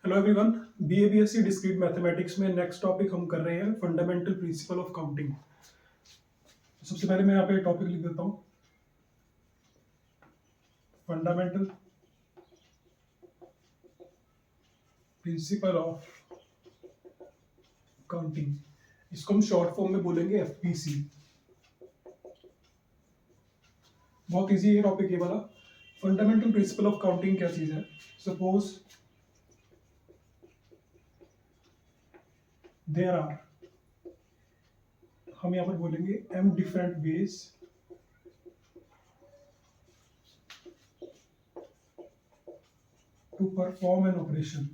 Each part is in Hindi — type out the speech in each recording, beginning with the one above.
Hello everyone. BA BSc discrete mathematics में नेक्स्ट टॉपिक हम कर रहे हैं फंडामेंटल प्रिंसिपल ऑफ काउंटिंग। सबसे पहले मैं यहाँ पे टॉपिक लिख देता हूँ, फंडामेंटल प्रिंसिपल ऑफ काउंटिंग। इसको हम शॉर्ट फॉर्म में बोलेंगे एफपीसी। बहुत इजी है टॉपिक ये वाला। फंडामेंटल प्रिंसिपल ऑफ काउंटिंग क्या चीज है? सपोज देयर आर, हम यहाँ पर बोलेंगे m different ways to perform an operation.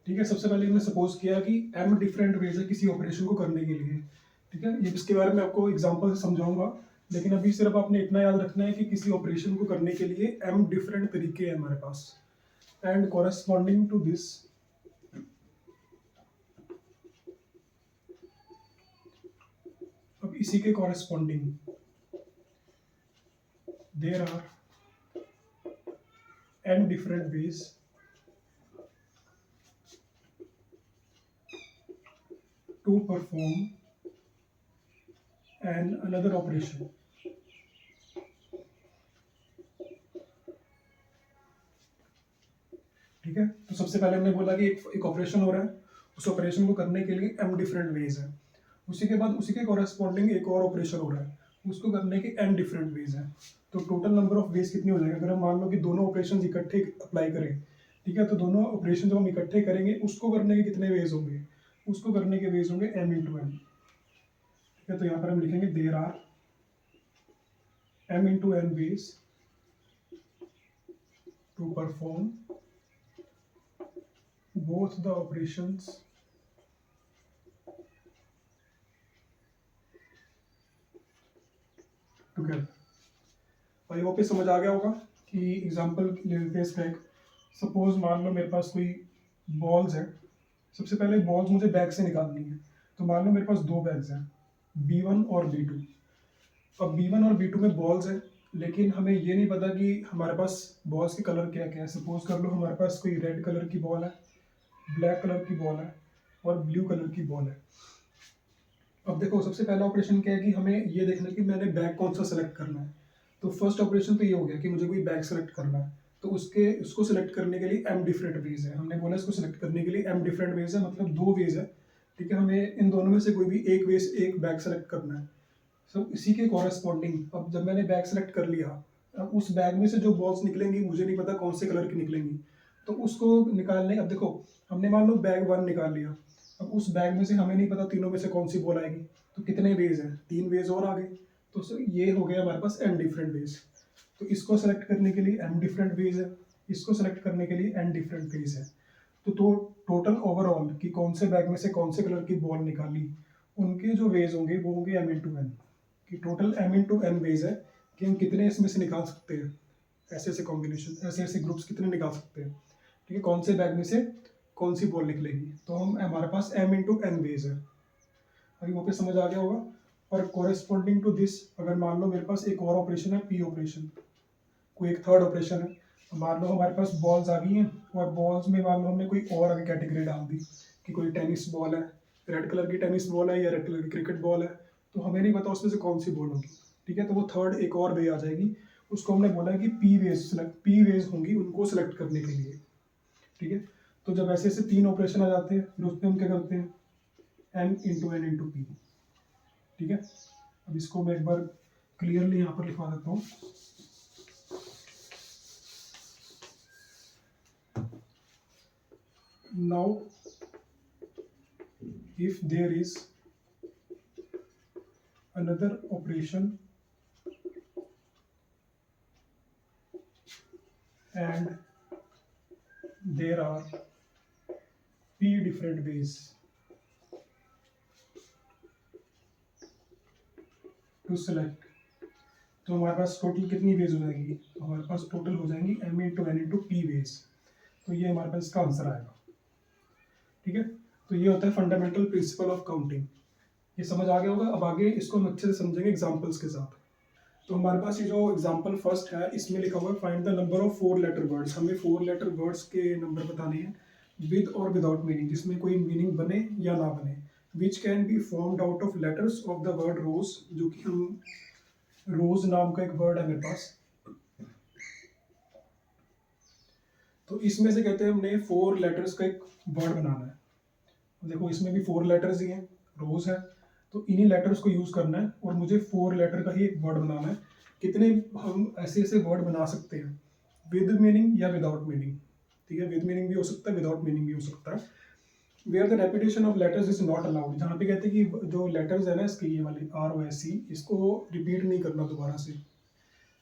ठीक है, सबसे पहले हमने सपोज किया कि m डिफरेंट वेज है किसी ऑपरेशन को करने के लिए। ठीक है, ये इसके बारे में आपको एग्जांपल से समझाऊंगा, लेकिन अभी सिर्फ आपने इतना याद रखना है कि किसी ऑपरेशन को करने के लिए m डिफरेंट तरीके हैं हमारे पास, एंड कॉरेस्पॉन्डिंग टू दिस अब इसी के corresponding there are n different ways to perform an another operation. ठीक है, तो सबसे पहले हमने बोला कि एक ऑपरेशन हो रहा है, उस ऑपरेशन को करने के लिए m डिफरेंट वेज है। उसी के बाद उसी के कॉरेस्पॉन्डिंग एक और ऑपरेशन हो रहा है, उसको करने के n डिफरेंट वेज है। तो टोटल नंबर ऑफ वेज कितनी हो जाएगी? अगर हम मान लो कि दोनों ऑपरेशन इकट्ठे अप्लाई करें, ठीक है, तो दोनों ऑपरेशन जब हम इकट्ठे करेंगे उसको करने के कितने वेज होंगे? उसको करने के वेज होंगे m इंटू एन। ठीक है, तो यहाँ पर हम लिखेंगे there are m into N ways to perform both the operations together। I hope समझ आ गया होगा कि एग्जांपल ले लेते हैं इसका एक। सपोज मान लो मेरे पास कोई बॉल्स है। सबसे पहले बॉल्स मुझे बैग से निकालनी है, तो मान लो मेरे पास दो बैग्स हैं, B1 और B2। अब B1 और B2 में बॉल्स है, लेकिन हमें ये नहीं पता कि हमारे पास बॉल्स के कलर क्या क्या है। सपोज कर लो हमारे पास कोई रेड कलर की बॉल है, ब्लैक कलर की बॉल है और ब्लू कलर की बॉल है। अब देखो, सबसे पहला ऑपरेशन क्या है कि हमें ये देखना है कि मैंने बैग कौन सा सेलेक्ट करना है। तो फर्स्ट ऑपरेशन तो ये हो गया कि मुझे कोई बैग सेलेक्ट करना है, तो उसको सेलेक्ट करने के लिए m डिफरेंट वेज है। हमने बोला इसको सेलेक्ट करने के लिए m डिफरेंट वेज है, मतलब दो वेज है। ठीक है, हमें इन दोनों में से कोई भी एक वेज, एक बैग सेलेक्ट करना है। सब इसी के कॉरेस्पॉन्डिंग अब जब मैंने बैग सेलेक्ट कर लिया, अब उस बैग में से जो बॉल्स निकलेंगी मुझे नहीं पता कौन से कलर की निकलेंगी, तो उसको निकालने, अब देखो हमने मान लो बैग 1 निकाल लिया, अब उस बैग में से हमें नहीं पता तीनों में से कौन सी बॉल आएगी, तो कितने वेज हैं? 3 वेज और आ गए। तो ये हो गया हमारे पास n डिफरेंट वेज। तो इसको सेलेक्ट करने के लिए m डिफरेंट वेज है, इसको सेलेक्ट करने के लिए n डिफरेंट वेज है। तो टोटल ओवरऑल कि कौन से बैग में से कौन से कलर की बॉल निकाली, उनके जो वेज होंगे वो होंगे m इंटू एन। कि total m into N ways है कि हम कितने इसमें से निकाल सकते हैं, ऐसे ऐसे कॉम्बिनेशन, ऐसे ऐसे ग्रुप्स कितने निकाल सकते हैं। ठीक है, कौन से बैग में से कौन सी बॉल निकलेगी, तो हम हमारे पास m इंटू एन वेज है। अभी वो पे समझ आ गया होगा। और कोरेस्पॉन्डिंग टू दिस, अगर मान लो मेरे पास एक और ऑपरेशन है p ऑपरेशन, कोई एक थर्ड ऑपरेशन है। मान लो हमारे पास बॉल्स आ गई हैं, और बॉल्स में मान लो हमने कोई और आगे कैटेगरी डाल दी कि कोई टेनिस बॉल है, रेड कलर की टेनिस बॉल है या रेड कलर की क्रिकेट बॉल है, तो हमें नहीं पता उसमें से कौन सी बॉल होगी। ठीक है, तो वो थर्ड एक और वे आ जाएगी, उसको हमने बोला है कि पी वेज होंगी उनको सेलेक्ट करने के लिए। ठीक है, तो जब ऐसे ऐसे 3 ऑपरेशन आ जाते हैं, फिर उसमें हम क्या करते हैं, m into N into P. ठीक है, अब इसको मैं एक बार क्लियरली यहाँ पर लिखवा देता हूँ। Now, if there is another operation and there are p different ways to select, तो हमारे पास टोटल कितनी वेज हो जाएगी? हमारे पास टोटल हो जाएंगी m into N into P ways. तो ये हमारे पास इसका आंसर आएगा। ठीक है, तो ये होता है फंडामेंटल प्रिंसिपल ऑफ काउंटिंग। ये समझ आ गया होगा। अब आगे इसको हम अच्छे से समझेंगे एग्जांपल्स के साथ। तो हमारे पास ये जो एग्जांपल फर्स्ट है इसमें लिखा हुआ है find the number of 4 letter words. हमें 4 लेटर वर्ड्स के नंबर बताने हैं विद और विदाउट मीनिंग, जिसमें कोई मीनिंग बने या ना बने। Which can be formed out of letters of the word rose, जो कि हम रोज नाम का एक वर्ड है मेरे पास। तो इसमें से कहते हैं हमने 4 लेटर्स का एक वर्ड बनाना है। देखो इसमें भी 4 लेटर्स ही हैं, रोज है, तो इन्हीं लेटर्स को यूज करना है और मुझे 4 लेटर का ही एक वर्ड बनाना है। कितने हम ऐसे ऐसे वर्ड बना सकते हैं विद मीनिंग या विदाउट मीनिंग। ठीक है, विद मीनिंग भी हो सकता है, विदाउट मीनिंग भी हो सकता है। Where the repetition of letters is not allowed, जहाँ पे कहते हैं कि जो लेटर्स है ना इसके ये वाले ROSE, इसको रिपीट नहीं करना दोबारा से।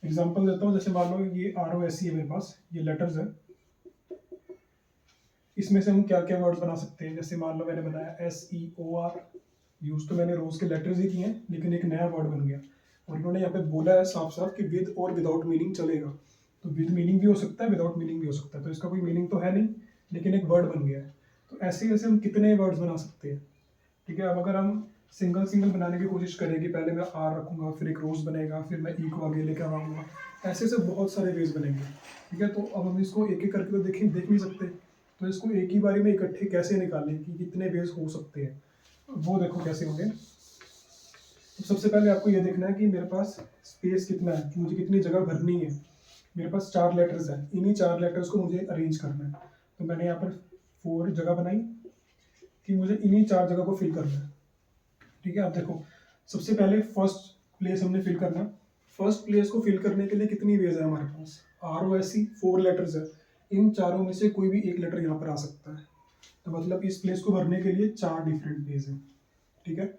एग्जाम्पल देता हूँ, जैसे मान लो ये ROSE है मेरे पास, ये लेटर्स है, इसमें से हम क्या क्या वर्ड बना सकते हैं। जैसे मान लो मैंने बनाया SEOR, यूज तो मैंने रोज के लेटर्स ही किए हैं, लेकिन एक नया वर्ड बन गया। और इन्होंने यहाँ पे बोला है साफ साफ कि विद और विदाउट मीनिंग चलेगा। तो विद मीनिंग भी हो सकता है, विदाउट मीनिंग भी हो सकता है, तो इसका कोई मीनिंग तो है नहीं, लेकिन एक वर्ड बन गया है। तो ऐसे ऐसे हम कितने वर्ड्स बना सकते हैं। ठीक है, अब अगर हम सिंगल सिंगल बनाने की कोशिश करें कि पहले मैं R रखूंगा, फिर एक रोज बनेगा, फिर मैं E को आगे लेकर आऊँगा, ऐसे ऐसे बहुत सारे वेज बनेंगे। ठीक है, तो अब हम इसको एक एक करके तो देख नहीं सकते, तो इसको एक ही बारी में इकट्ठे कैसे निकालें कि कितने वेज हो सकते हैं, वो देखो कैसे होंगे। तो सबसे पहले आपको ये देखना है कि मेरे पास स्पेस कितना है, कि मुझे कितनी जगह भरनी है। मेरे पास 4 लेटर्स हैं, इन्हीं 4 लेटर्स को मुझे अरेंज करना है। तो मैंने यहाँ पर 4 जगह बनाई कि मुझे इन्हीं 4 जगह को फिल करना है। ठीक है, अब देखो सबसे पहले फर्स्ट प्लेस हमने फिल करना। फर्स्ट प्लेस को फिल करने के लिए कितनी वेज है हमारे पास, ROSE 4 लेटर्स है, इन चारों में से कोई भी एक लेटर यहाँ पर आ सकता है। तो मतलब इस प्लेस को भरने के लिए 4 डिफरेंट वेज हैं। ठीक है,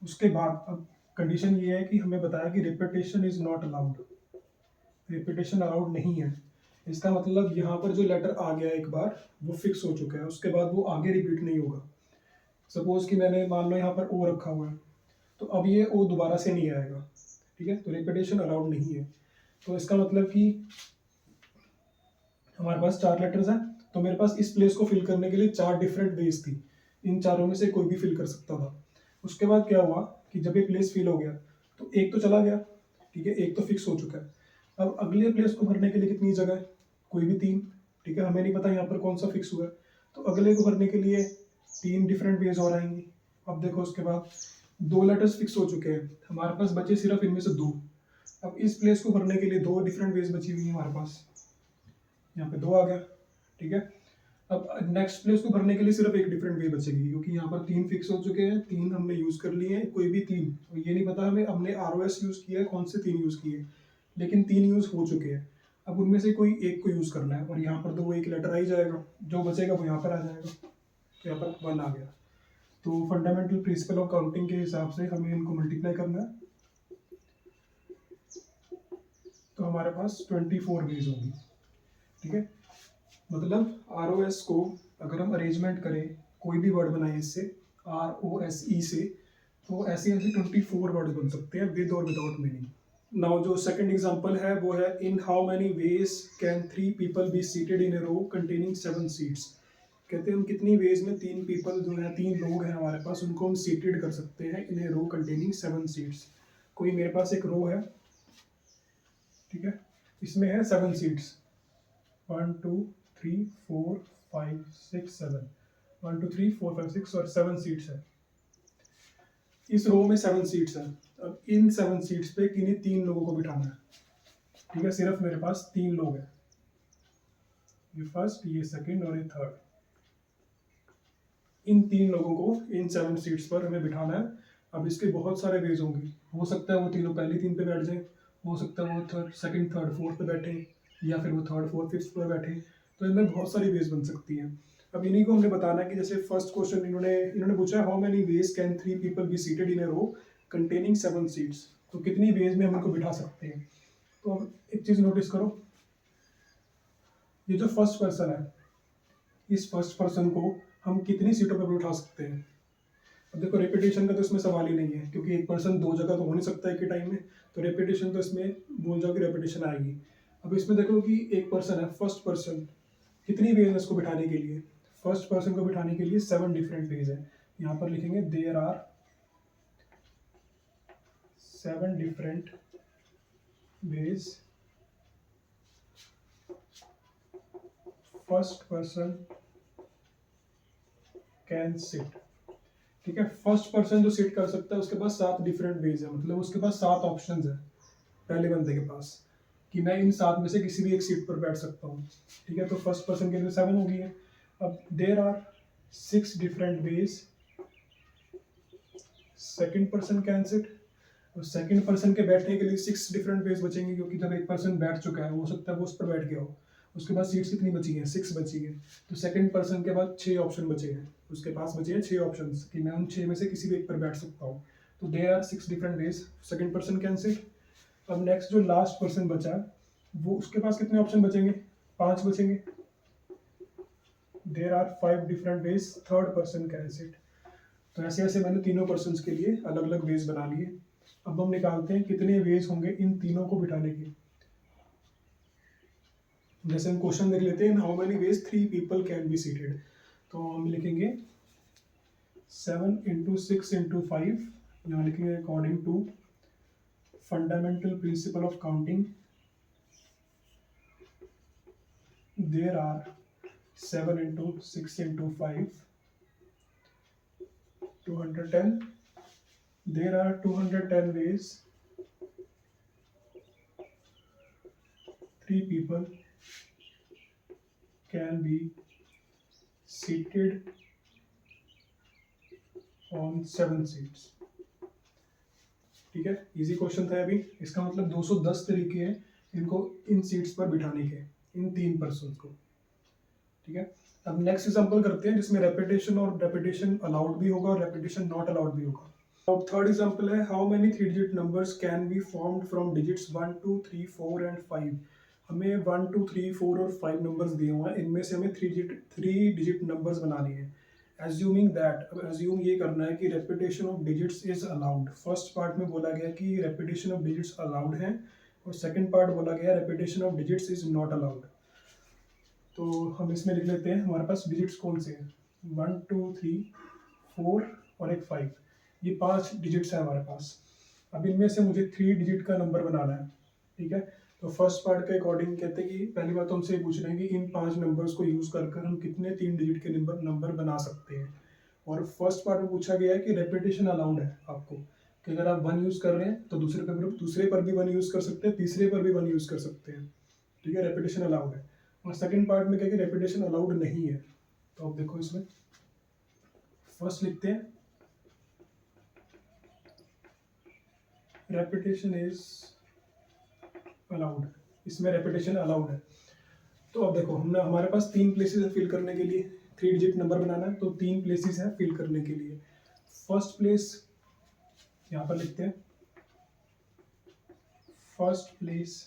उसके बाद अब कंडीशन ये है कि हमें बताया कि repetition is not allowed, repetition allowed नहीं है। इसका मतलब यहाँ पर जो लेटर आ गया एक बार वो फिक्स हो चुका है, उसके बाद वो आगे रिपीट नहीं होगा। सपोज कि मैंने मान लो यहाँ पर O रखा हुआ है, तो अब ये O दोबारा से नहीं आएगा। ठीक है, तो रिपीटेशन अलाउड नहीं है। तो इसका मतलब कि हमारे पास 4 लेटर्स हैं, तो मेरे पास इस प्लेस को फिल करने के लिए 4 डिफरेंट वेज थी, इन चारों में से कोई भी फिल कर सकता था। उसके बाद क्या हुआ कि जब ये प्लेस फिल हो गया तो एक तो चला गया। ठीक है, एक तो फिक्स हो चुका है। अब अगले प्लेस को भरने के लिए कितनी जगह है, कोई भी 3। ठीक है, हमें नहीं पता यहाँ पर कौन सा फिक्स हुआ है, तो अगले को भरने के लिए 3 डिफरेंट वेज और आएंगे। अब देखो उसके बाद 2 लेटर्स फिक्स हो चुके हैं, हमारे पास बचे सिर्फ इनमें से 2। अब इस प्लेस को भरने के लिए 2 डिफरेंट वेज बची हुई है हमारे पास, यहाँ पे 2 आ गया। ठीक है, अब नेक्स्ट प्लेस को भरने के लिए सिर्फ एक डिफरेंट वे बचेगी, क्योंकि यहाँ पर 3 फिक्स हो चुके हैं, 3 हमने यूज कर लिए हैं, कोई भी 3। और ये नहीं पता हमें हमने ROS यूज किया है, कौन से 3 यूज किए, लेकिन 3 यूज हो चुके हैं। अब उनमें से कोई एक को यूज करना है, और यहाँ पर तो वो एक लेटर आ ही जाएगा, जो बचेगा वो यहाँ पर आ जाएगा। तो यहाँ पर 1 आ गया। तो फंडामेंटल प्रिंसिपल ऑफ काउंटिंग के हिसाब से हमें इनको मल्टीप्लाई करना है, तो हमारे पास 24 वेज होंगी। ठीक है, मतलब ROS को अगर हम अरेंजमेंट करें, कोई भी वर्ड बनाए इससे ROSE से, तो ऐसे ऐसे 24 वर्ड बन सकते हैं विद और विदाउट मीनिंग। नाउ जो सेकंड एग्जांपल है वो है in how many ways can 3 people be seated in a row containing 7 seats. कहते हैं हम कितनी वेज में 3 पीपल जो है 3 लोग हैं हमारे पास, उनको हम सीटेड कर सकते हैं इन ए रो कंटेनिंग 7 सीट्स। कोई मेरे पास एक रो है, ठीक है, इसमें है 7 सीट्स, 1 2 3 4 5 6 7, 1 2 3 4 5 6 और 7 सीट्स है। इस रो में 7 सीट्स हैं। अब इन 7 सीट्स पे किन्हीं 3 लोगों को बिठाना है। ठीक है, सिर्फ मेरे पास 3 लोग हैं, ये फर्स्ट, ये सेकंड और ये थर्ड। इन 3 लोगों को इन 7 सीट्स पर हमें बिठाना है। अब इसके बहुत सारे वेज होंगे, हो सकता है वो तीनों पहली 3 पे बैठ जाए, हो सकता है वो थर्ड सेकंड थर्ड फोर्थ पे बैठे, या फिर वो थर्ड फोर्थ फिफ्थ पे बैठे। तो इनमें बहुत सारी वेज बन सकती हैं। अब इन्हीं को हमने बताना है कि जैसे फर्स्ट क्वेश्चन इन्होंने पूछा है how many ways can 3 people be seated in a row containing 7 seats, तो कितनी वेज में हम इनको बिठा सकते हैं। तो अब एक चीज़ नोटिस करो, ये जो फर्स्ट पर्सन है, इस फर्स्ट पर्सन को हम कितनी सीटों पर बिठा सकते हैं। अब देखो रेपिटेशन का तो इसमें सवाल ही नहीं है, क्योंकि एक पर्सन 2 जगह तो हो नहीं सकता एक ही टाइम में, तो रेपिटेशन तो इसमें भूल जाओ कि रेपिटेशन आएगी। अब इसमें देखो कि एक पर्सन है, फर्स्ट पर्सन, कितनी वेज है इसको बिठाने के लिए। फर्स्ट पर्सन को बिठाने के लिए 7 डिफरेंट वेज है। यहाँ पर लिखेंगे there are 7 different ways first person can sit. ठीक है, फर्स्ट पर्सन जो सिट कर सकता है उसके पास 7 डिफरेंट वेज है, मतलब उसके पास 7 ऑप्शंस है पहले बंदे के पास कि मैं इन 7 में से किसी भी एक सीट पर बैठ सकता हूँ। ठीक है, तो फर्स्ट पर्सन के लिए 7 हो गई है। अब there are 6 different ways second person can sit. और सेकंड पर्सन के बैठने के लिए 6 डिफरेंट वेज बचेंगे, क्योंकि जब एक पर्सन बैठ चुका है हो सकता है वो उस पर बैठ गया हो। उसके पास सीट्स कितनी बची हैं? 6 बची है। तो सेकंड पर्सन के बाद 6 ऑप्शन बचे हैं, उसके पास बचे हैं 6 ऑप्शन कि मैं उन 6 में से किसी भी एक पर बैठ सकता हूँ। तो there are 6 different ways second person can sit. अब नेक्स्ट जो लास्ट पर्सन बचा वो उसके पास कितने ऑप्शन बचेंगे? 5 बचेंगे। There are 5 different ways third person can sit. तो ऐसे ऐसे मैंने तीनों पर्सन के लिए अलग अलग वेज बना लिए। अब हम निकालते हैं कितने वेज होंगे इन तीनों को बिठाने के। जैसे हम क्वेश्चन देख लेते हैं, how many veg 3 people can be seated. तो हम लिखेंगे 7 इंटू 6 इंटू 5, यहाँ लिखेंगे according to fundamental principle of counting there are 7 into 6 into 5 210. There are 210 ways 3 people can be seated on 7 seats. ठीक है, इजी क्वेश्चन था अभी। इसका मतलब 210 तरीके हैं इनको इन सीट्स पर बिठाने के, इन 3 पर्सन को। ठीक है, अब नेक्स्ट एग्जांपल करते हैं जिसमें रेपिटेशन और रेपिटेशन अलाउड भी होगा और रेपिटेशन नॉट अलाउड भी होगा। अब थर्ड एग्जांपल है, how many 3 digit numbers can be formed from digits 1 2 3 4 and 5। हमें 1 2 3 4 और 5 नंबर्स दिए हुए हैं, इनमें से हमें 3 डिजिट नंबर्स बनानी है। एज्यूमिंग दैट, अब एज्यूम ये करना है कि repetition of digits is allowed. First part में बोला गया कि रेपिटेशन ऑफ डिजिट्स अलाउड है, और सेकंड पार्ट बोला गया repetition of digits is not allowed. तो हम इसमें लिख लेते हैं, हमारे पास डिजिट्स कौन से हैं? 1 2 3 4 और एक 5, ये 5 डिजिट्स है हमारे पास। अब इनमें से मुझे 3 डिजिट का नंबर बनाना है। ठीक है, तो फर्स्ट पार्ट के अकॉर्डिंग कहते हैं कि पहली बात तो हमसे पूछ रहे हैं कि इन 5 नंबर्स को यूज कर हम कितने 3 डिजिट के नंबर बना सकते हैं। और फर्स्ट पार्ट में पूछा गया है कि रेपिटेशन अलाउड है आपको, कि अगर आप 1 यूज कर रहे हैं तो दूसरे पर भी 1 यूज कर सकते हैं, तीसरे पर भी 1 यूज कर सकते हैं। ठीक है, रेपिटेशन अलाउड है। और सेकंड पार्ट में क्या कि रेपिटेशन अलाउड नहीं है। तो अब देखो इसमें फर्स्ट लिखते हैं रेपिटेशन इज अलाउड, इसमें रेपिटेशन अलाउड है। तो अब देखो हमने हमारे पास 3 प्लेसेस है फिल करने के लिए, 3 डिजिट नंबर बनाना है तो 3 प्लेसेस है फिल करने के लिए। फर्स्ट प्लेस यहाँ पर लिखते हैं, first place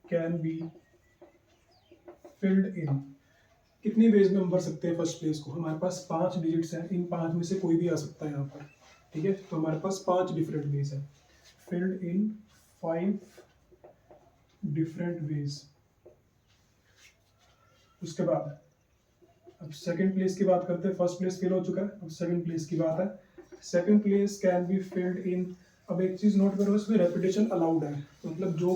can be filled इन। कितनी वेज में हम भर सकते हैं फर्स्ट प्लेस को? हमारे पास 5 डिजिट्स हैं, इन 5 में से कोई भी आ सकता है यहाँ पर। ठीक है, तो हमारे पास 5 डिफरेंट वेज है, फिल्ड इन 5 डिफरेंट वेज। उसके बाद अब सेकंड प्लेस की बात करते हैं, फर्स्ट प्लेस फिल हो चुका है, अब सेकंड प्लेस की बात है। Second place can be filled इन। अब एक चीज नोट करो, इसमें रेपिटेशन अलाउड है, मतलब जो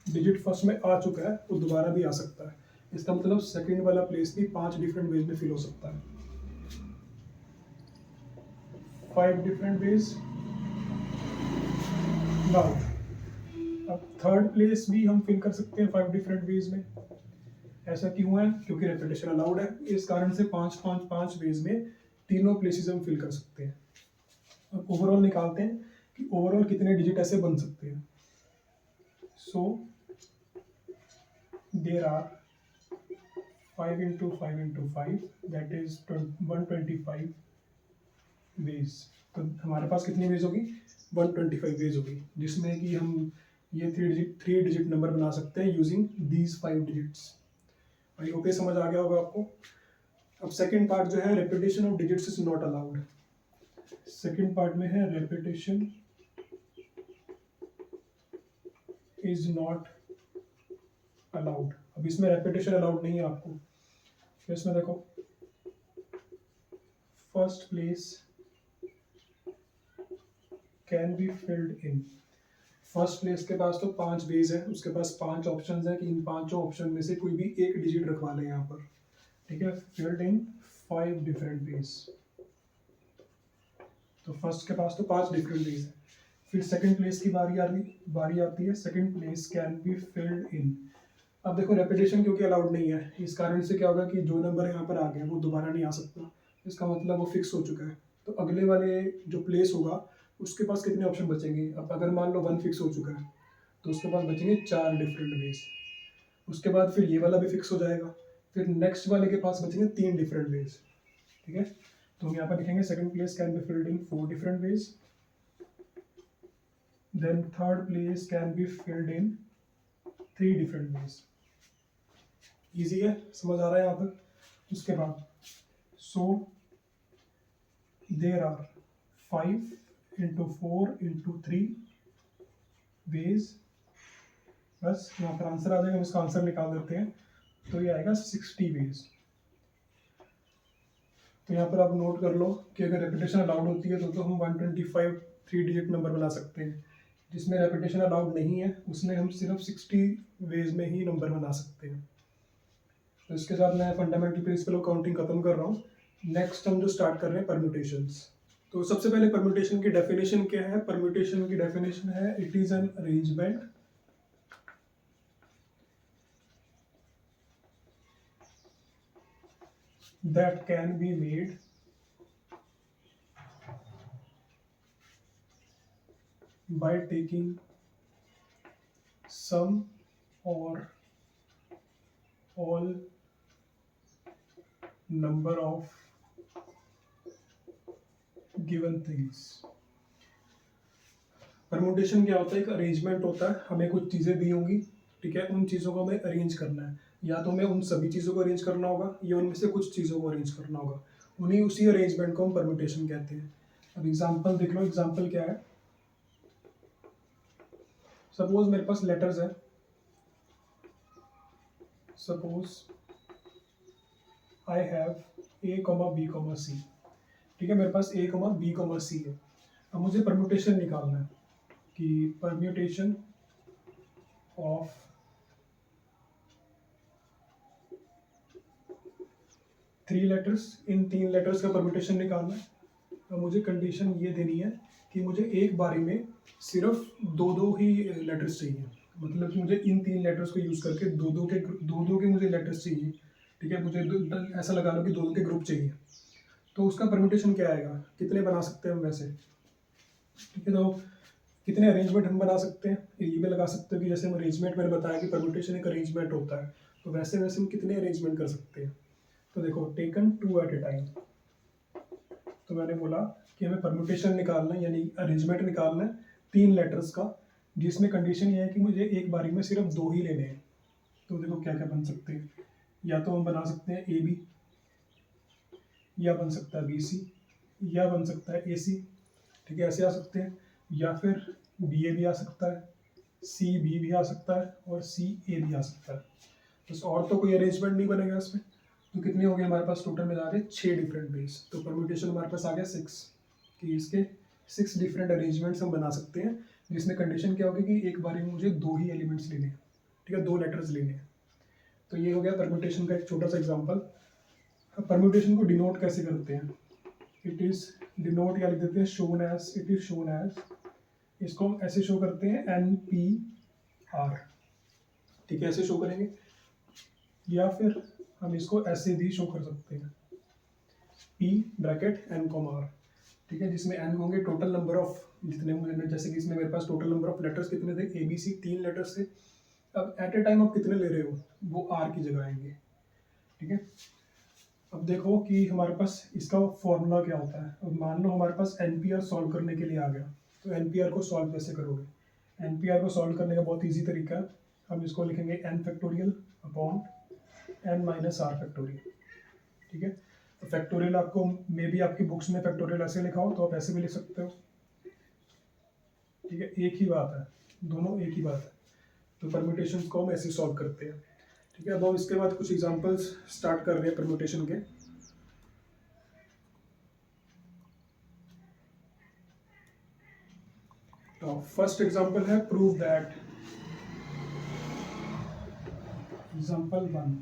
डिजिट फर्स्ट में आ चुका है वो दोबारा भी आ सकता है। इसका मतलब सेकंड वाला प्लेस भी 5 डिफरेंट वेज में फिल हो सकता है, 5 डिफरेंट वेज। नाउ अब थर्ड प्लेस भी हम फिल कर सकते हैं 5 डिफरेंट वेज में। ऐसा क्यों है? क्योंकि रेपिटेशन अलाउड है, इस कारण से 5 वेज में तीनों प्लेसेस हम फिल कर सकते हैं। अब ओवरऑल निकालते हैं कि ओवरऑल कितने डिजिट ऐसे बन सकते हैं। So there are 5 into 5 into 5 that is 125 ways. तो हमारे पास कितनी वेज होगी? 125 वेज होगी, जिसमें कि हम ये 3 डिजिट नंबर बना सकते हैं using these 5 digits. I hope ये समझ आ गया होगा आपको। अब सेकंड पार्ट जो है, repetition of digits is not allowed. Second part में है रेपिटेशन इज नॉट अलाउड। अब इसमें रेपिटेशन अलाउड नहीं है आपको, तो इसमें देखो first place can be filled in. First place के पास तो 5 बेस है, उसके पास 5 ऑप्शंस है कि इन पांचों ऑप्शन में से कोई भी एक डिजिट रखवा लें यहाँ पर, ठीक है, फिल्ड इन 5 डिफरेंट बेस। तो फर्स्ट के पास तो 5 डिफरेंट बेस है। फिर सेकंड प्लेस की बारी आती है, second place can be filled इन। अब देखो रेपिटेशन क्योंकि अलाउड नहीं है, इस कारण से क्या होगा कि जो नंबर यहाँ पर आ गया वो दोबारा नहीं आ सकता, इसका मतलब वो फिक्स हो चुका है। तो अगले वाले जो प्लेस होगा उसके पास कितने ऑप्शन बचेंगे? अब अगर मान लो 1 फिक्स हो चुका है तो उसके पास बचेंगे 4 डिफरेंट वेज। उसके बाद फिर ये वाला भी फिक्स हो जाएगा, फिर नेक्स्ट वाले के पास बचेंगे 3 डिफरेंट वेज, ठीक है। तो हम यहाँ पर लिखेंगे second place can be filled in 4 different ways, then third place can be filled in 3 different ways. Easy है, समझ आ रहा है यहाँ तक? उसके बाद so there are 5 into 4 into 3 ways, बस यहाँ पर आंसर आ जाएगा, हम इसका आंसर निकाल देते हैं। तो ये आएगा 60 वेज। तो यहाँ पर आप नोट कर लो कि अगर रेपिटेशन अलाउड होती है तो हम 125 3 डिजिट नंबर बना सकते हैं। जिसमें रेपिटेशन अलाउड नहीं है उसमें हम सिर्फ 60 वेज में ही नंबर बना सकते हैं। तो इसके साथ मैं फंडामेंटल प्रिंसिपल ऑफ काउंटिंग खत्म कर रहा हूँ। नेक्स्ट हम जो स्टार्ट कर रहे हैं परम्यूटेशंस। तो सबसे पहले परम्यूटेशन की डेफिनेशन क्या है? परम्यूटेशन की डेफिनेशन है it is an arrangement that can be made by taking some or all number of given things। Permutation क्या होता है? एक अरेंजमेंट होता है, हमें कुछ चीज़ें दी होंगी, ठीक है, उन चीज़ों को हमें अरेंज करना है। या तो हमें उन सभी चीज़ों को अरेंज करना होगा या उनमें से कुछ चीज़ों को अरेंज करना होगा, उन्हीं उसी अरेंजमेंट को हम परम्यूटेशन कहते हैं। अब एग्जांपल देख लो, एग्जांपल क्या है? सपोज मेरे पास लेटर्स है, suppose I have A, B, C, ठीक है, मेरे पास A, B, C है। अब मुझे परम्यूटेशन निकालना है कि permutation of three letters, in 3 letters का परम्यूटेशन निकालना है। अब मुझे कंडीशन ये देनी है कि मुझे एक बारी में सिर्फ 2 ही लेटर्स चाहिए, मतलब कि मुझे इन 3 लेटर्स को यूज़ करके दो के मुझे लेटर्स चाहिए, ठीक है, मुझे ऐसा लगा लो कि 2 के ग्रुप चाहिए। तो उसका परम्यूटेशन क्या आएगा? कितने बना सकते हैं हम वैसे, ठीक है। तो कितने अरेंजमेंट हम बना सकते हैं ये भी लगा सकते हो कि जैसे हम अरेंजमेंट, मैंने बताया कि परम्यूटेशन एक अरेंजमेंट होता है, तो वैसे वैसे हम कितने अरेंजमेंट कर सकते हैं। तो देखो, टेकन 2 एट ए टाइम। तो मैंने बोला कि हमें परम्यूटेशन निकालना है, यानी अरेंजमेंट निकालना है 3 लेटर्स का, जिसमें कंडीशन ये है कि मुझे एक बारी में सिर्फ 2 ही लेने हैं। तो देखो क्या क्या बन सकते हैं, या तो हम बना सकते हैं AB, या बन सकता है BC, या बन सकता है AC, ठीक है, ऐसे आ सकते हैं। या फिर BA भी आ सकता है, CB भी आ सकता है और CA भी आ सकता है। बस और तो कोई अरेंजमेंट नहीं बनेगा इसमें। तो कितने हो गए हमारे पास टोटल मिला के? 6 डिफरेंट बेस। तो परम्यूटेशन हमारे पास आ गया 6, कि इसके 6 डिफरेंट अरेंजमेंट्स हम बना सकते हैं, जिसमें कंडीशन क्या होगी कि एक बारी में मुझे 2 ही एलिमेंट्स लेने हैं, ठीक है, 2 लेटर्स लेने हैं। तो ये हो गया परम्यूटेशन का एक छोटा सा एग्जाम्पल। अब परम्यूटेशन को डिनोट कैसे करते हैं? इट इज़ डिनोट, या लिख देते हैं shown as, it is shown as, इसको हम ऐसे शो करते हैं NPR, ठीक है, ऐसे शो करेंगे। या फिर हम इसको ऐसे भी शो कर सकते हैं, P ब्रैकेट N, R, ठीक है, जिसमें N होंगे टोटल नंबर ऑफ जितने मुझे, जैसे कि इसमें मेरे पास टोटल नंबर ऑफ लेटर्स कितने थे? ABC 3 लेटर्स थे। अब एट ए टाइम आप कितने ले रहे हो वो R की जगह आएंगे, ठीक है। अब देखो कि हमारे पास इसका फॉर्मूला क्या होता है। अब मान लो हमारे पास NPR सॉल्व करने के लिए आ गया, तो NPR को सॉल्व कैसे करोगे? NPR को सॉल्व करने का बहुत ईजी तरीका है, हम इसको लिखेंगे N factorial upon N minus R factorial, ठीक है। तो फैक्टोरियल आपको मे भी आपकी बुक्स में फैक्टोरियल ऐसे लिखा हो, तो आप ऐसे भी लिख सकते हो, ठीक है, एक ही बात है, दोनों एक ही बात है। तो परम्यूटेशंस को हम ऐसे सॉल्व करते हैं, ठीक है। अब हम इसके बाद कुछ एग्जांपल्स स्टार्ट कर रहे हैं परम्यूटेशन के। तो फर्स्ट एग्जांपल है prove that, example 1,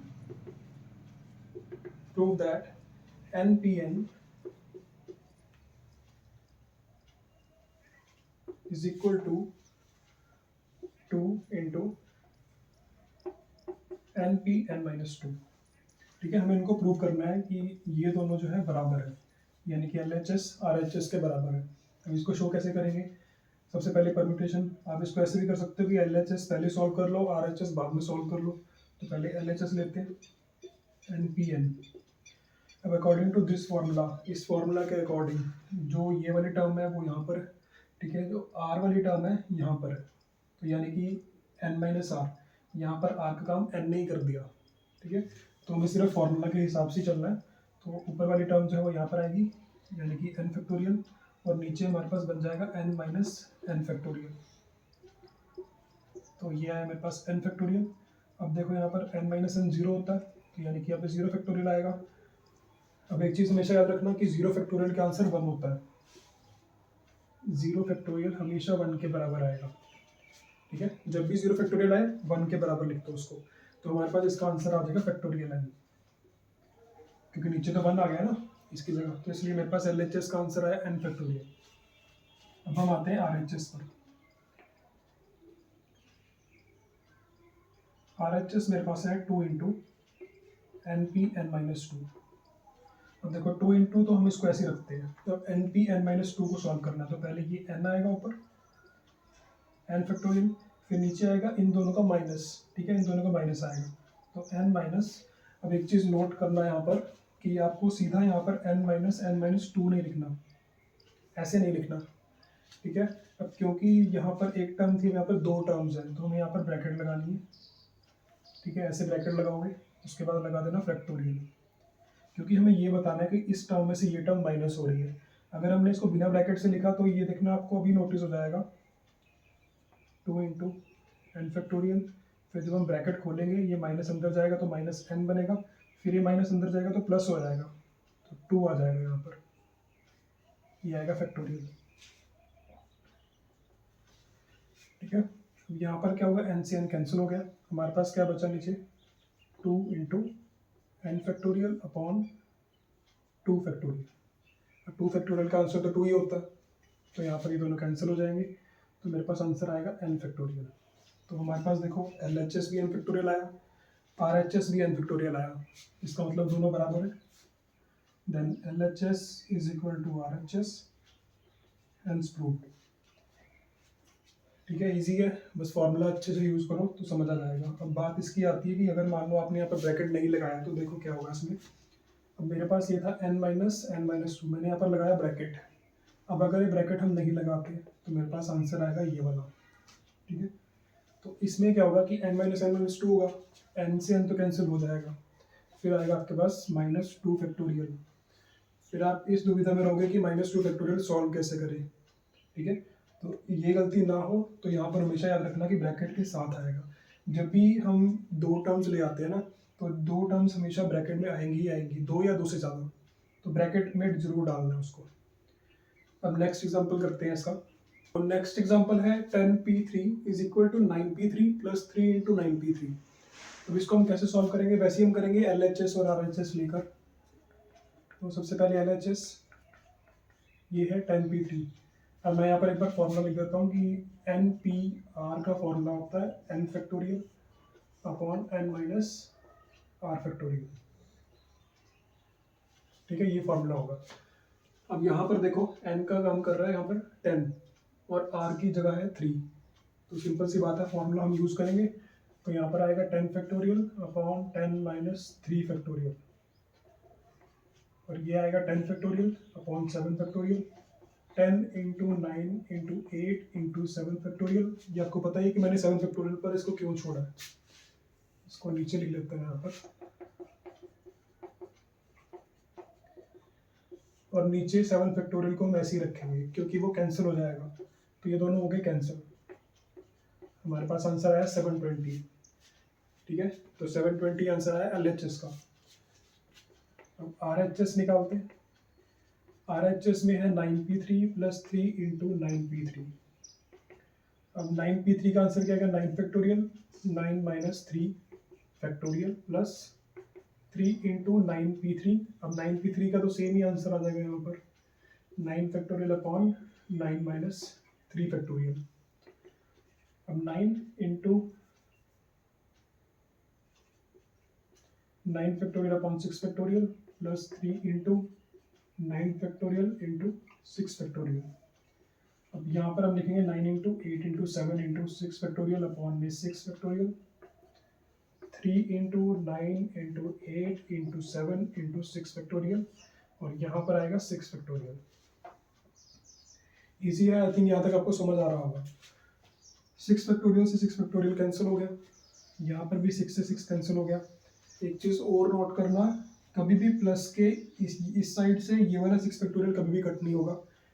prove that NPN is equal to 2 into NPN minus 2। ठीक है, हमें इनको प्रूव करना है कि ये दोनों जो है बराबर है, यानी कि LHS RHS के बराबर है। अब इसको शो कैसे करेंगे? सबसे पहले परम्यूटेशन, आप इसको ऐसे भी कर सकते हो कि LHS पहले सॉल्व कर लो, RHS बाद में सॉल्व कर लो। तो पहले LHS लेते हैं, NPN। अब अकॉर्डिंग टू दिस फॉर्मूला, इस फॉर्मूला के अकॉर्डिंग जो ये वाली टर्म है वो यहाँ पर है, ठीक है, जो R वाली टर्म है यहाँ पर है, तो यानी कि N माइनस आर, यहाँ पर R का काम N ने ही कर दिया, ठीक है। तो हमें सिर्फ फॉर्मूला के हिसाब से चलना है। तो ऊपर वाली टर्म जो है वो यहाँ पर आएगी, यानी कि n फैक्टोरियल, और नीचे हमारे पास बन जाएगा n माइनस n फैक्टोरियल। तो ये आया मेरे पास n फैक्टोरियल। अब देखो यहाँ पर n माइनस n जीरो होता है, तो यानी कि यहाँ पे जीरो फैक्टोरियल आएगा। अब एक चीज़ हमेशा याद रखना कि जीरो फैक्टोरियल का आंसर 1 होता है, जीरो फैक्टोरियल हमेशा 1 के बराबर आएगा, ठीक है। जब भी जीरो फैक्टोरियल आए 1 के बराबर लिख दो उसको, तो हमारे पास इसका आंसर आ जाएगा फैक्टोरियल n, क्योंकि नीचे तो 1 आ गया ना इसकी जगह, तो इसलिए मेरे पास LHS का आंसर आया n फैक्टोरियल। अब हम आते हैं RHS पर। RHS मेरे पास है 2 इंटू NPN माइनस 2। अब देखो 2 इंटू, तो हम इसको ऐसे रखते हैं, तो अब NPN माइनस 2 को सॉल्व करना है, तो पहले ये n आएगा ऊपर, n फैक्टोरियल, फिर नीचे आएगा इन दोनों का माइनस, ठीक है, इन दोनों का माइनस आएगा, तो n माइनस। अब एक चीज़ नोट करना है यहाँ पर कि आपको सीधा यहाँ पर n माइनस 2 नहीं लिखना, ऐसे नहीं लिखना, ठीक है। अब क्योंकि यहाँ पर एक टर्म थी, यहाँ पर दो टर्म्स हैं, तो हमें यहाँ पर ब्रैकेट लगानी है, ठीक है, ऐसे ब्रैकेट लगाओगे, उसके बाद लगा देना फैक्टोरियल, क्योंकि हमें ये बताना है कि इस टर्म में से ये टर्म माइनस हो रही है। अगर हमने इसको बिना ब्रैकेट से लिखा तो ये देखना आपको अभी नोटिस हो जाएगा, 2 इंटू n फैक्टोरियल, फिर जब हम ब्रैकेट खोलेंगे ये माइनस अंदर जाएगा तो माइनस n बनेगा, फिर ये माइनस अंदर जाएगा तो प्लस हो जाएगा, तो 2 आ जाएगा यहाँ पर, ये आएगा फैक्टोरियल, ठीक है। अब यहाँ पर क्या होगा, n से n कैंसिल हो गया, हमारे पास क्या बचा नीचे, 2 into n factorial upon 2 factorial. अब 2 फैक्टोरियल का आंसर तो 2 ही होता है, तो यहाँ पर ये दोनों कैंसिल हो जाएंगे, तो मेरे पास आंसर आएगा n फैक्टोरियल। तो हमारे पास देखो LHS भी n फैक्टोरियल आया, RHS भी n फैक्टोरियल आया, इसका मतलब दोनों बराबर है। Then LHS is equal to RHS, hence proved. ठीक है, इजी है, बस फॉर्मूला अच्छे से यूज़ करो तो समझ आ जाएगा। अब बात इसकी आती है कि अगर मान लो आपने यहाँ पर ब्रैकेट नहीं लगाया तो देखो क्या होगा इसमें। अब मेरे पास ये था n माइनस 2, मैंने यहाँ पर लगाया ब्रैकेट। अब अगर ये ब्रैकेट हम नहीं लगाते तो मेरे पास आंसर आएगा ये वाला, ठीक है। तो इसमें क्या होगा कि n माइनस 2 होगा, n से n तो कैंसिल हो जाएगा, फिर आएगा आपके पास -2 फैक्टोरियल। फिर आप इस दुविधा में रहोगे कि -2 फैक्टोरियल सॉल्व कैसे करें, ठीक है। तो ये गलती ना हो तो यहाँ पर हमेशा याद रखना कि ब्रैकेट के साथ आएगा। जब भी हम दो टर्म्स ले आते हैं ना, तो दो टर्म्स हमेशा ब्रैकेट में आएंगी ही आएंगी, दो या दो से ज़्यादा, तो ब्रैकेट में जरूर डालना है उसको। अब नेक्स्ट एग्जांपल करते हैं इसका। और नेक्स्ट एग्जांपल है 10p3 is equal to 9p3 plus 3 into 9p3। अब इसको हम कैसे सॉल्व करेंगे, वैसे ही हम करेंगे LHS और RHS लेकर। तो सबसे पहले LHS ये है 10p3। अब मैं यहाँ पर एक बार फॉर्मूला लिख देता हूँ कि NPR का फॉर्मूला होता है n factorial upon n minus r factorial, ठीक है, ये फॉर्मूला होगा। अब यहाँ पर देखो n का काम कर रहा है यहाँ पर 10 और r की जगह है 3, तो सिंपल सी बात है, फॉर्मूला हम यूज़ करेंगे। तो यहाँ पर आएगा 10 फैक्टोरियल अपॉन 10 माइनस 3 फैक्टोरियल, और ये आएगा 10 factorial upon 7 factorial, 10 into 9 into 8 into 7 factorial. ये आपको पता है कि मैंने 7 फैक्टोरियल पर इसको क्यों छोड़ा है, इसको नीचे लिख लेते हैं यहाँ पर, और नीचे 7 फैक्टोरियल को हम ऐसे ही रखेंगे क्योंकि वो कैंसिल हो जाएगा, तो ये दोनों हो गए कैंसिल। हमारे पास आंसर आया 720, ठीक है। तो 720 आंसर आया LHS का। अब RHS निकालते हैं। RHS में है 9p3 प्लस 3 इंटू 9p3, अब 9p3 का आंसर क्या आएगा, 9 factorial, 9 minus 3 factorial plus 3 into 9p3। अब 9p3 का तो सेम ही आंसर आ जाएगा यहाँ पर, 9 फैक्टोरियल अपॉन 9 माइनस 3 फैक्टोरियल। अब 9 into 9 factorial upon 6 factorial plus 3 into 9 factorial into 6 factorial. अब यहाँ पर हम लिखेंगे 9 into 8 into 7 into 6 factorial upon में 6 factorial, 3 into 9 into 8 into 7 into 6 factorial, और यहाँ पर आएगा 6 फैक्टोरियल। इजी है, आई थिंक यहाँ तक आपको समझ आ रहा होगा। 6 फैक्टोरियल से 6 फैक्टोरियल कैंसिल हो गया, यहाँ पर भी 6 से 6 कैंसिल हो गया। एक चीज़ और नोट करना, कभी भी प्लस के इस साइड से ये वाला 6 फैक्टोरियल कभी भी कट नहीं होगा,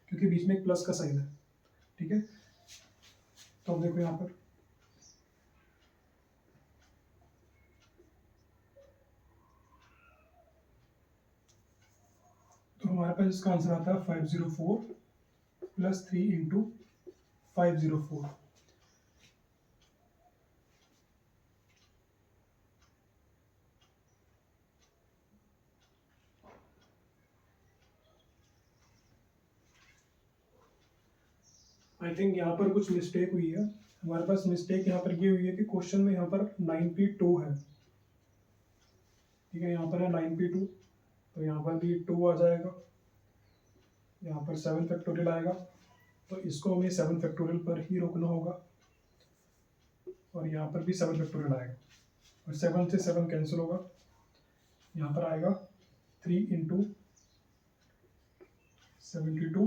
क्योंकि बीच में एक प्लस का साइन है, ठीक है। तो अब देखो यहाँ पर तो हमारे पास इसका आंसर आता है 504 प्लस 3 इंटू 504। आई थिंक यहाँ पर कुछ मिस्टेक हुई है। हमारे पास मिस्टेक यहाँ पर ये हुई है कि क्वेश्चन में यहाँ पर 9p2 है, ठीक है, यहाँ पर है 9p2, तो यहाँ पर भी 2 आ जाएगा, यहाँ पर 7 फैक्टोरियल आएगा, तो इसको हमें 7 फैक्टोरियल पर ही रोकना होगा, और यहाँ पर भी 7 फैक्टोरियल आएगा, और 7 से 7 कैंसिल होगा, यहाँ पर आएगा 3 इंटू 72,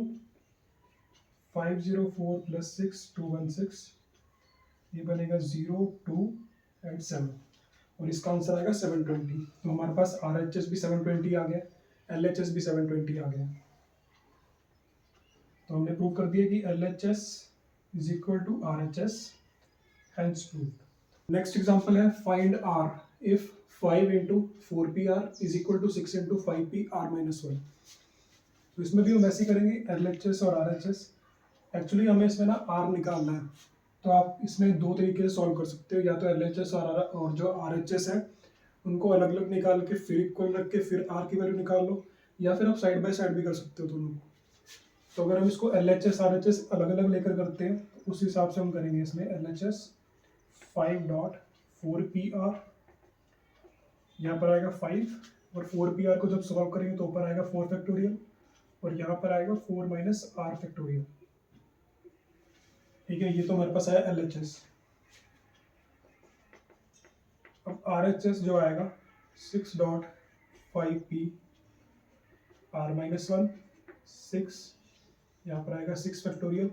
504 प्लस 6 216, ये बनेगा 0 2 एंड 7, और इसका आंसर आएगा 720। तो हमारे पास RHS भी 720 आ गया, LHS भी 720 आ गया। तो हमने प्रूव कर दिया कि LHS is equal to RHS, hence proved. Next example है find R if 5 into 4PR is equal to 6 into 5PR minus 1। तो इसमें भी हम वैसे ही करेंगे, LHS और RHS। एक्चुअली हमें इसमें ना R निकालना है, तो आप इसमें दो तरीके से सॉल्व कर सकते हो, या तो LHS और जो RHS है उनको अलग अलग निकाल के फिर इक्वल रख के फिर R की वैल्यू निकाल लो, या फिर आप साइड बाय साइड भी कर सकते हो दोनों को। तो अगर हम इसको LHS RHS अलग अलग लेकर करते हैं तो उस हिसाब से हम करेंगे। इसमें LHS 5.4PR, यहाँ पर आएगा 5, और 4PR को जब सॉल्व करेंगे तो ऊपर आएगा 4 फैक्टोरियल, और यहाँ पर आएगा 4 माइनस R फैक्टोरियल, ठीक है। ये तो हमारे पास आया LHS। अब RHS जो आएगा 6.5P R माइनस 1, 6, यहाँ पर आएगा 6 फैक्टोरियल,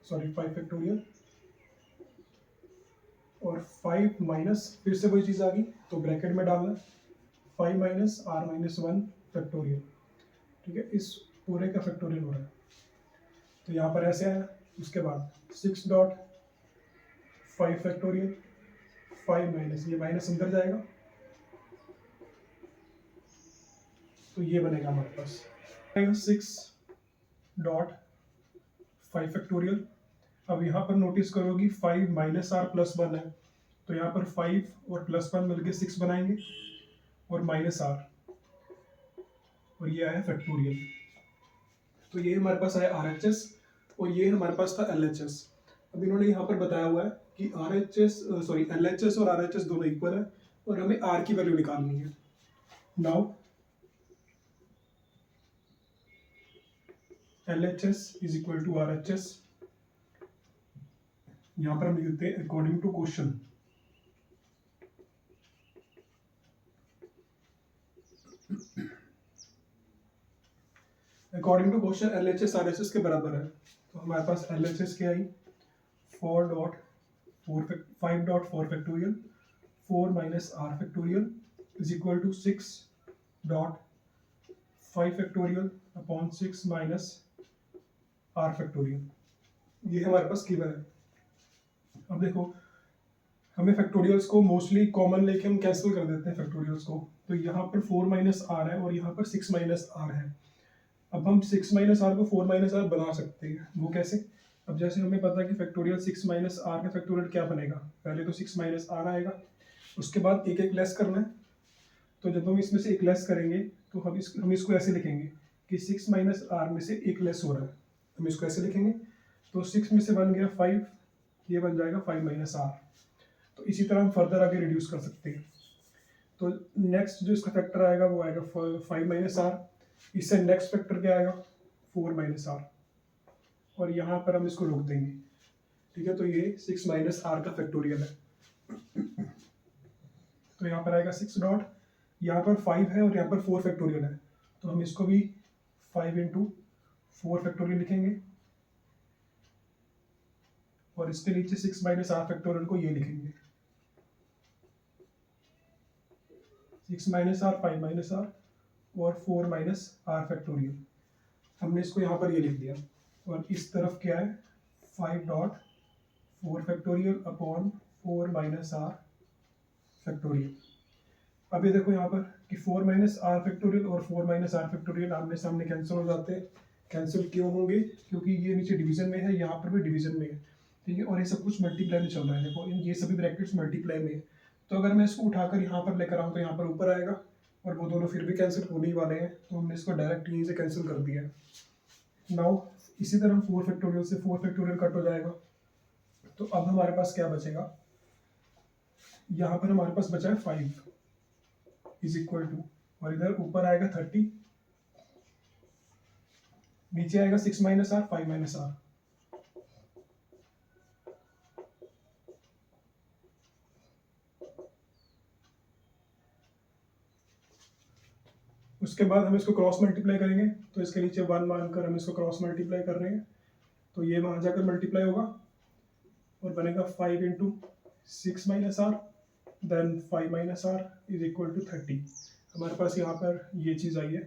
सॉरी 5 फैक्टोरियल, और 5 माइनस फिर से वही चीज़ आ गई तो ब्रैकेट में डालना, 5 माइनस R माइनस 1 फैक्टोरियल, ठीक है। इस पूरे का फैक्टोरियल हो रहा है, तो यहाँ पर ऐसे आया। उसके बाद 6.5 फैक्टोरियल, 5 माइनस, ये माइनस अंदर जाएगा, तो ये बनेगा हमारे पास 6.5 फैक्टोरियल। अब यहाँ पर नोटिस करोगी 5 माइनस R प्लस 1 है, तो यहाँ पर 5 और प्लस 1 मिलके 6 बनाएंगे, और माइनस R, और ये आया फैक्टोरियल। तो ये हमारे पास आया RHS, और ये हमारे पास था LHS। अब इन्होंने यहाँ पर बताया हुआ है कि LHS और RHS दोनों इक्वल है, और हमें R की वैल्यू निकालनी है। Now LHS is equal to RHS, यहाँ पर हम लिखते हैं according to question. According to question LHS RHS के बराबर है, तो हमारे पास LHS क्या आई 5.4 factorial 4 minus R factorial is equal to 6.5 factorial upon 6 minus R factorial. ये हमारे पास गिवन है। अब देखो, हमें फैक्टोरियल्स को मोस्टली कॉमन लेके हम कैंसिल कर देते हैं फैक्टोरियल्स को, तो यहाँ पर 4 माइनस R है और यहाँ पर 6 माइनस R है। अब हम 6 माइनस R को 4 माइनस R बना सकते हैं, वो कैसे? अब जैसे हमें पता है कि फैक्टोरियल 6 माइनस आर का फैक्टोरियल क्या बनेगा, पहले तो 6 माइनस आर आएगा, उसके बाद एक एक लेस करना है। तो जब हम इसमें से एक लेस करेंगे तो हम इसको ऐसे लिखेंगे कि 6 माइनस आर में से एक लेस हो रहा है, हम इसको ऐसे लिखेंगे। तो 6 में से बन गया 5, ये बन जाएगा 5 माइनस आर। तो इसी तरह हम फर्दर आगे रिड्यूस कर सकते हैं। तो नेक्स्ट जो इसका फैक्टर आएगा वो आएगा 5 माइनस आर, इससे नेक्स्ट फैक्टर क्या आएगा 4 माइनस आर, और यहाँ पर हम इसको रोक देंगे। ठीक है, तो ये 6 माइनस आर का फैक्टोरियल है। तो यहाँ पर आएगा 6 डॉट, यहाँ पर 5 है और यहाँ पर 4 फैक्टोरियल है, तो हम इसको भी 5 इंटू 4 फैक्टोरियल लिखेंगे, और इसके नीचे 6 माइनस आर फैक्टोरियल को ये लिखेंगे 6 माइनस आर, 5 माइनस आर और 4 माइनस आर फैक्टोरियल। हमने इसको यहाँ पर ये लिख दिया, और इस तरफ क्या है 5 dot 4 factorial upon 4 minus R factorial. अब ये देखो यहाँ पर कि 4 माइनस आर फैक्टोरियल और 4 माइनस आर फैक्टोरियल आमने सामने कैंसिल हो जाते हैं। कैंसिल क्यों होंगे, क्योंकि ये नीचे डिवीजन में है, यहाँ पर भी डिवीजन में है। ठीक है, और ये सब कुछ मल्टीप्लाई में चल रहा है। देखो ये सभी ब्रैकेट्स मल्टीप्लाई में है, तो अगर मैं इसको उठाकर यहाँ पर लेकर आऊँ तो यहाँ पर ऊपर आएगा, और वो दोनों फिर भी कैंसिल होने ही वाले हैं, तो हमने इसको डायरेक्ट यहीं से कैंसिल कर दिया है। नाउ इसी तरह 4 फैक्टोरियल से 4 फैक्टोरियल कट हो जाएगा, तो अब हमारे पास क्या बचेगा, यहाँ पर हमारे पास बचा है 5 इज इक्वल टू, और इधर ऊपर आएगा 30, नीचे आएगा 6 माइनस आर 5 माइनस आर। उसके बाद हम इसको क्रॉस मल्टीप्लाई करेंगे, तो इसके नीचे 1 मानकर हम इसको क्रॉस मल्टीप्लाई कर रहे हैं, तो ये वहां जाकर मल्टीप्लाई होगा और बनेगा 5 into 6 minus R then 5 minus R is equal to 30। हमारे पास यहाँ पर ये चीज़ आई है,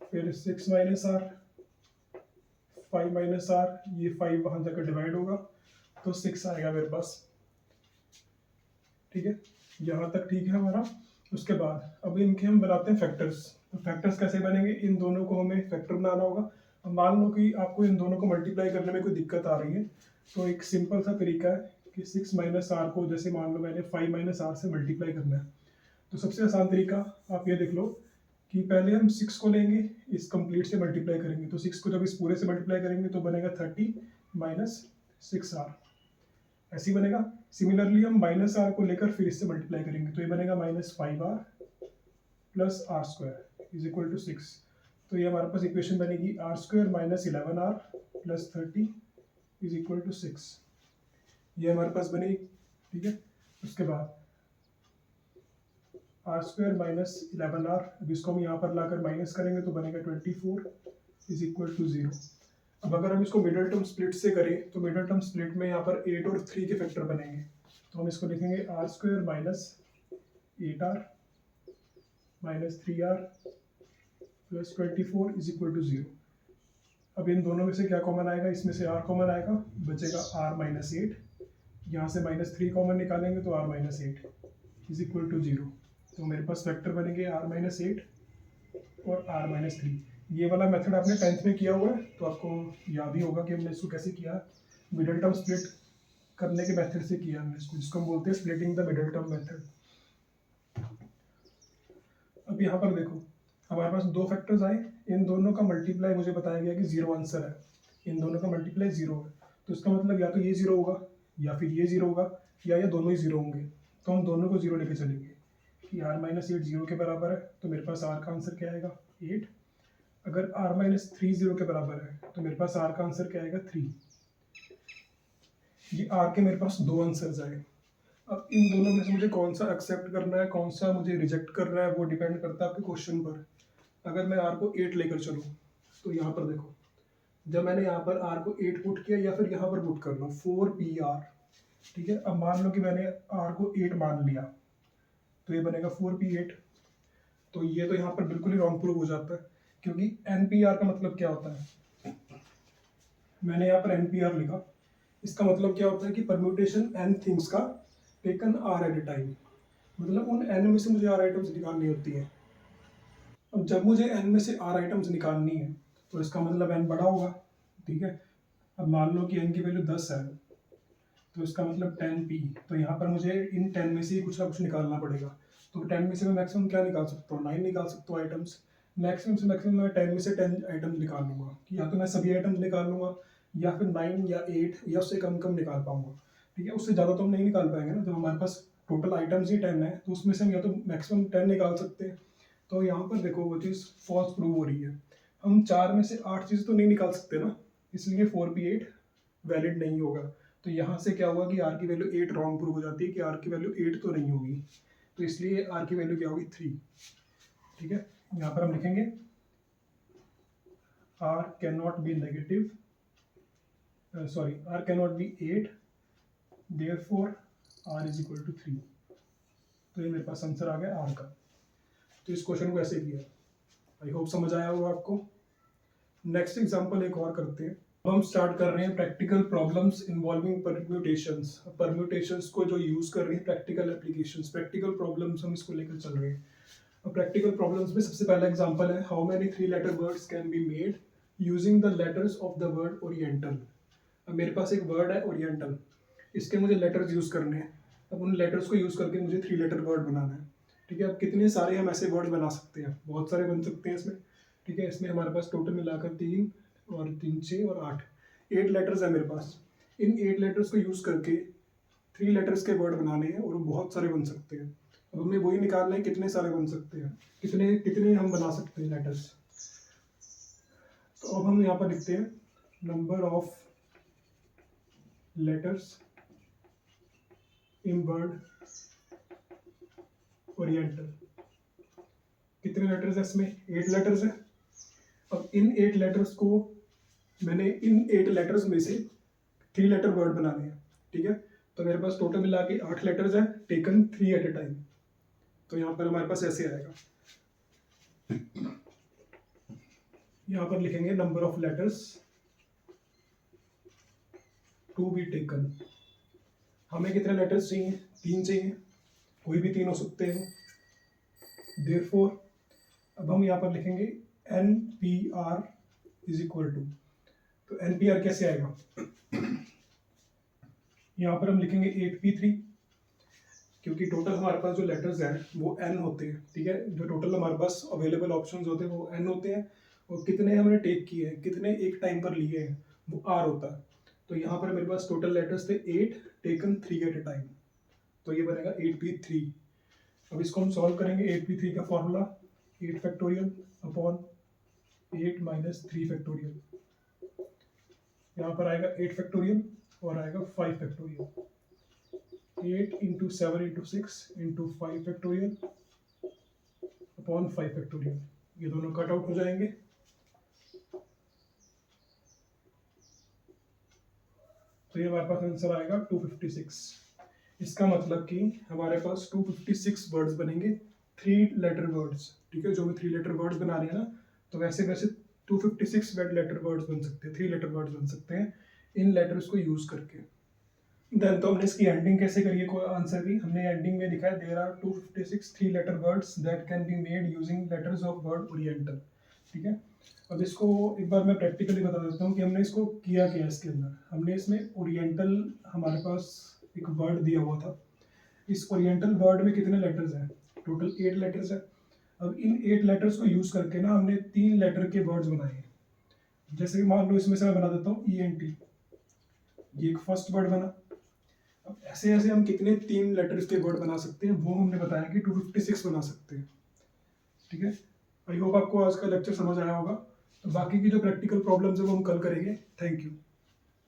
फिर 6 माइनस आर 5 माइनस आर, ये 5 वहाँ जाकर डिवाइड होगा तो 6 आएगा मेरे पास। ठीक है, यहाँ तक ठीक है हमारा। उसके बाद अब इनके हम बनाते हैं फैक्टर्स। तो फैक्टर्स कैसे बनेंगे, इन दोनों को हमें फैक्टर बनाना होगा। अब मान लो कि आपको इन दोनों को मल्टीप्लाई करने में कोई दिक्कत आ रही है, तो एक सिंपल सा तरीका है कि 6 माइनस आर को जैसे मान लो मैंने 5 माइनस आर से मल्टीप्लाई करना है, तो सबसे आसान तरीका आप ये देख लो कि पहले हम 6 को लेंगे, इस कंप्लीट से मल्टीप्लाई करेंगे, तो 6 को जब इस पूरे से मल्टीप्लाई करेंगे तो बनेगा 30 माइनस 6 आर, ऐसे ही बनेगा। सिमिलरली हम माइनस आर को लेकर फिर इससे मल्टीप्लाई करेंगे, तो ये बनेगा minus 5 R plus R square is equal to 6। तो ये हमारे पास इक्वेशन बनेगी R square minus 11 R plus 30 is equal to 6, ये हमारे पास बनेगी। ठीक है, उसके बाद आर स्क्वायर माइनस 11 आर, अब इसको हम यहाँ पर लाकर माइनस करेंगे तो बनेगा 24 इज इक्वल टू 0। अब अगर हम इसको मिडल टर्म स्प्लिट से करें तो मिडल टर्म स्प्लिट में यहाँ पर 8 और 3 के फैक्टर बनेंगे, तो हम इसको लिखेंगे R square minus 8 R minus 3 R plus 24 is equal to 0। अब इन दोनों में से क्या कॉमन आएगा, इसमें से आर कॉमन आएगा, बचेगा आर माइनस 8, यहाँ से माइनस 3 कॉमन निकालेंगे तो R minus 8 is equal to 0। तो मेरे पास फैक्टर बनेंगे आर माइनस 8 और आर माइनस 3। ये वाला मेथड आपने 10th में किया हुआ है, तो आपको याद ही होगा कि हमने इसको कैसे किया, मिडल टर्म स्प्लिट करने के मेथड से किया हमने इसको, जिसको हम बोलते हैं splitting the middle term method. अब यहाँ पर देखो हमारे पास दो फैक्टर्स आए, इन दोनों का मल्टीप्लाई मुझे बताया गया कि 0 आंसर है, इन दोनों का मल्टीप्लाई 0 है, तो इसका मतलब या तो ये 0 होगा या फिर ये 0 होगा या ये दोनों ही 0 होंगे। तो हम दोनों को 0 लेके चलेंगे कि आर माइनस 8 0 के बराबर है, तो मेरे पास आर का आंसर क्या आएगा 8। अगर आर माइनस 3 0 के बराबर है तो मेरे पास आर का आंसर क्या आएगा 3। ये आर के मेरे पास दो आंसर्स आए। अब इन दोनों में से मुझे कौन सा एक्सेप्ट करना है, कौन सा मुझे रिजेक्ट करना है, वो डिपेंड करता है आपके क्वेश्चन पर। अगर मैं आर को 8 लेकर चलूँ तो यहाँ पर देखो, जब मैंने यहाँ पर आर को 8 पुट किया या फिर यहाँ पर पुट कर लो 4pr, ठीक है। अब मान लो कि मैंने आर को 8 मान लिया, तो ये बनेगा 4p8। तो ये तो यहाँ पर बिल्कुल ही रॉन्ग प्रूव हो जाता है, क्योंकि npr का मतलब क्या होता है, मैंने यहाँ पर npr लिखा, इसका मतलब क्या होता है कि परम्यूटेशन n थिंग्स का taken r at a time, मतलब उन n में से मुझे r आइटम्स निकालनी होती है। अब जब मुझे n में से r आइटम्स निकालनी है तो इसका मतलब n बड़ा होगा, ठीक है। अब मान लो कि n की वैल्यू 10 है, तो इसका मतलब 10p। तो यहाँ पर मुझे इन 10 में से ही कुछ ना कुछ निकालना पड़ेगा। तो 10 में से मैं मैक्सिमम क्या निकाल सकता हूँ? 9 निकाल सकता हूँ आइटम्स। मैक्सिमम से मैक्सिमम मैं 10 में से 10 आइटम्स निकाल लूँगा, कि या तो मैं सभी आइटम्स निकाल लूँगा, या फिर 9 या 8 या उससे कम कम निकाल पाऊंगा। ठीक है, उससे ज़्यादा तो हम नहीं निकाल पाएंगे ना। जब हमारे पास टोटल आइटम्स ही 10 है, तो उसमें से हम या तो मैक्सिमम 10 निकाल सकते हैं। तो यहाँ पर देखो वो चीज़ फॉल्स प्रूव हो रही है। हम 4 में से 8 चीज़ तो नहीं निकाल सकते ना, इसलिए 4p8 वैलिड नहीं होगा। तो यहाँ से क्या हुआ कि r की वैल्यू 8 रॉन्ग प्रूव हो जाती है, कि r की वैल्यू 8 तो नहीं होगी। तो इसलिए r की वैल्यू क्या होगी? 3। ठीक है, यहाँ पर हम लिखेंगे r can be negative, sorry r can be 8, therefore r is equal to 3। तो ये मेरे पास आंसर आ गया r का। तो इस क्वेश्चन को ऐसे किया। आई होप समझ आया होगा आपको। नेक्स्ट एग्जांपल एक और करते हैं। अब हम स्टार्ट कर रहे हैं practical problems involving permutations. Permutations को जो यूज कर रहे हैं प्रैक्टिकल एप्लीकेशंस, प्रैक्टिकल प्रॉब्लम्स हम इसको लेकर चल रहे हैं। अब प्रैक्टिकल प्रॉब्लम्स में सबसे पहला एग्जांपल है, how many 3 letter words can be made using the letters of the word oriental. अब मेरे पास एक वर्ड है ओरिएंटल, इसके मुझे लेटर्स यूज करने हैं। अब उन लेटर्स को यूज करके मुझे 3 लेटर वर्ड बनाना है। ठीक है, अब कितने सारे हम ऐसे वर्ड बना सकते हैं? बहुत सारे बन सकते हैं इसमें। ठीक है, इसमें हमारे पास टोटल मिलाकर 3 और 3 6 और 8 लेटर्स है मेरे पास। इन 8 लेटर्स को यूज करके 3 लेटर्स के वर्ड बनाने हैं, और बहुत सारे बन सकते हैं। अब हमें वही निकालना है कितने सारे बन सकते हैं, कितने कितने हम बना सकते हैं लेटर्स। तो अब हम यहाँ पर लिखते हैं number of letters in word oriental. कितने लेटर्स है इसमें? 8 लेटर्स है। अब इन 8 लेटर्स को मैंने इन 8 लेटर्स में से 3 लेटर वर्ड बनाने हैं। ठीक है, तो मेरे पास टोटल मिला के 8 लेटर्स हैं, टेकन 3 एट ए टाइम। तो यहाँ पर हमारे पास ऐसे आएगा, यहाँ पर लिखेंगे number of letters to be taken. हमें कितने लेटर्स चाहिए? 3 चाहिए, कोई भी 3 हो सकते हैं। देयरफॉर अब हम यहाँ पर लिखेंगे NPR इज इक्वल टू, तो NPR कैसे आएगा? यहाँ पर हम लिखेंगे 8p3, क्योंकि टोटल हमारे पास जो लेटर्स हैं वो n होते हैं। ठीक है, जो टोटल हमारे पास अवेलेबल ऑप्शंस होते हैं वो n होते हैं, और कितने हमने टेक किए हैं, कितने एक टाइम पर लिए हैं, वो r होता है। तो यहाँ पर मेरे पास टोटल लेटर्स थे 8 टेकन 3 एट ए टाइम। तो ये बनेगा 8p3। अब इसको हम सॉल्व करेंगे। 8p3 का formula 8 factorial upon 8 minus 3 factorial. यहाँ पर आएगा 8 फैक्टोरियल और आएगा 5 factorial. 8 into 7 into 6 into 5 factorial upon 5 factorial. ये दोनों कट आउट हो जाएंगे। तो ये हमारे पास आंसर आएगा 256। इसका मतलब कि हमारे पास 256 वर्ड्स बनेंगे, 3 लेटर वर्ड्स। ठीक है, जो भी 3 लेटर वर्ड्स बना रहे हैं ना, तो वैसे वैसे 256 लेटर वर्ड्स बन सकते हैं, 3 लेटर वर्ड्स बन सकते हैं इन लेटर्स को यूज करके। देन तो हमने इसकी एंडिंग कैसे करी है आंसर की? हमने एंडिंग में लिखा है there are 256 3 letter words that can be made using letters of word oriental. ठीक है, अब इसको एक बार मैं प्रैक्टिकली बता देता हूँ कि हमने इसको किया क्या है। इसके अंदर हमने इसमें ओरिएंटल, हमारे पास एक वर्ड दिया हुआ था। इस ओरिएंटल वर्ड में कितने लेटर्स हैं? टोटल 8 लेटर्स है। अब इन 8 लेटर्स को यूज करके ना हमने 3 लेटर के वर्ड्स बनाए हैं। जैसे कि मान लो इसमें से मैं बना देता हूँ ENT, ये एक फर्स्ट वर्ड बना। अब ऐसे ऐसे हम कितने 3 लेटर्स के वर्ड बना सकते हैं, वो हमने बताया कि 256 बना सकते हैं। ठीक है, आई होप आपको आज का लेक्चर समझ आया होगा। तो बाकी की जो प्रैक्टिकल प्रॉब्लम्स है वो हम कल करेंगे। Thank you.